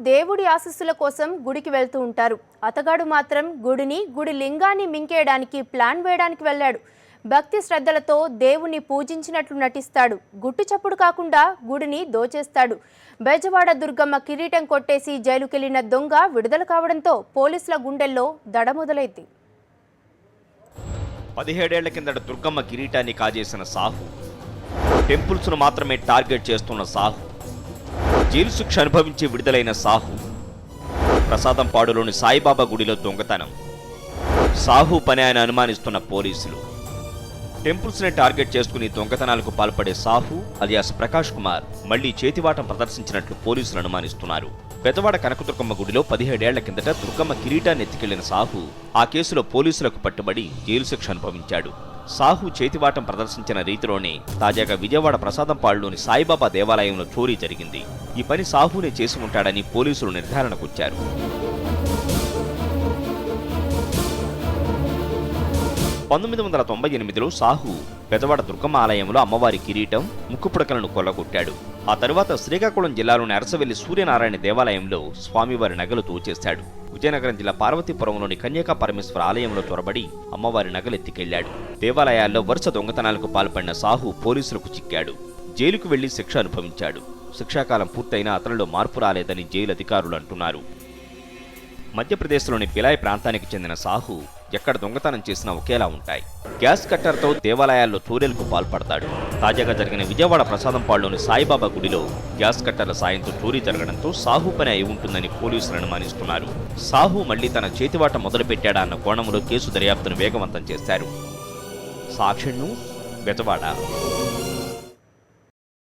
దేవుడి ఆశీస్సుల కోసం గుడికి వెళ్తూ ఉంటారు. అతగాడు మాత్రం గుడి లింగాన్ని మింగేయడానికి ప్లాన్ వేయడానికి వెళ్ళాడు. భక్తి శ్రద్ధలతో దేవుణ్ణి పూజించినట్లు నటిస్తాడు. గుట్టు చప్పుడు కాకుండా గుడిని దోచేస్తాడు. బెజవాడ దుర్గమ్మ కిరీటం కొట్టేసి జైలుకెళ్లిన దొంగ విడుదల కావడంతో పోలీసుల గుండెల్లో దడ మొదలైంది. 17 ఏళ్ల కిందట దుర్గమ్మ కిరీటాన్ని కాజేసిన సాహు, టెంపుల్స్ను మాత్రమే టార్గెట్ చేస్తున్న సాహు, జైలు శిక్ష అనుభవించి విడుదలైన సాహు, ప్రసాదంపాడులోని సాయిబాబా గుడిలో దొంగతనం. సాహు పని ఆయన అనుమానిస్తున్న పోలీసులు. టెంపుల్స్ని టార్గెట్ చేసుకుని దొంగతనాలకు పాల్పడే సాహు అలియాస్ ప్రకాష్ కుమార్ మళ్లీ చేతివాటం ప్రదర్శించినట్లు పోలీసులు అనుమానిస్తున్నారు. బెజవాడ కనకదుర్గమ్మ గుడిలో 17 ఏళ్ల కిందట దుర్గమ్మ కిరీటాన్ని ఎత్తికెళ్లిన సాహు ఆ కేసులో పోలీసులకు పట్టుబడి జైలు శిక్ష అనుభవించాడు. సాహు చేతివాటం ప్రదర్శించిన రీతిలోనే తాజాగా విజయవాడ ప్రసాదంపాడులోని సాయిబాబా దేవాలయంలో చోరీ జరిగింది. ఈ పని సాహునే చేసి ఉంటాడని పోలీసులు నిర్ధారణకొచ్చారు. 1998లో సాహు బెజవాడ దుర్గమ్మ ఆలయంలో అమ్మవారి కిరీటం, ముక్కుపుడకలను కొల్లగొట్టాడు. ఆ తరువాత శ్రీకాకుళం జిల్లాలోని అరసవెల్లి సూర్యనారాయణ దేవాలయంలో స్వామివారి నగలు దోచేశాడు. విజయనగరం జిల్లా పార్వతీపురంలోని కన్యకా పరమేశ్వర ఆలయంలో చొరబడి అమ్మవారి నగలెత్తికెళ్లాడు. దేవాలయాల్లో వరుస దొంగతనాలకు పాల్పడిన సాహు పోలీసులకు చిక్కాడు. జైలుకు వెళ్లి శిక్ష అనుభవించాడు. శిక్షాకాలం పూర్తయినా అతనిలో మార్పు రాలేదని జైలు అధికారులు అంటున్నారు. మధ్యప్రదేశ్లోని పిలాయ్ ప్రాంతానికి చెందిన సాహు ఎక్కడ దొంగతనం చేసినా ఒకేలా ఉంటాయి. గ్యాస్ కట్టర్తో దేవాలయాల్లో చోరీలకు పాల్పడతాడు. తాజాగా జరిగిన విజయవాడ ప్రసాదంపాడులోని సాయిబాబా గుడిలో గ్యాస్ కట్టర్ల సాయంతో చోరీ జరగడంతో సాహు పని అయి ఉంటుందని పోలీసులు అనుమానిస్తున్నారు. సాహు మళ్లీ తన చేతివాట మొదలుపెట్టాడా అన్న కోణంలో కేసు దర్యాప్తును వేగవంతం చేశారు. సాక్షి న్యూస్, బెజవాడ.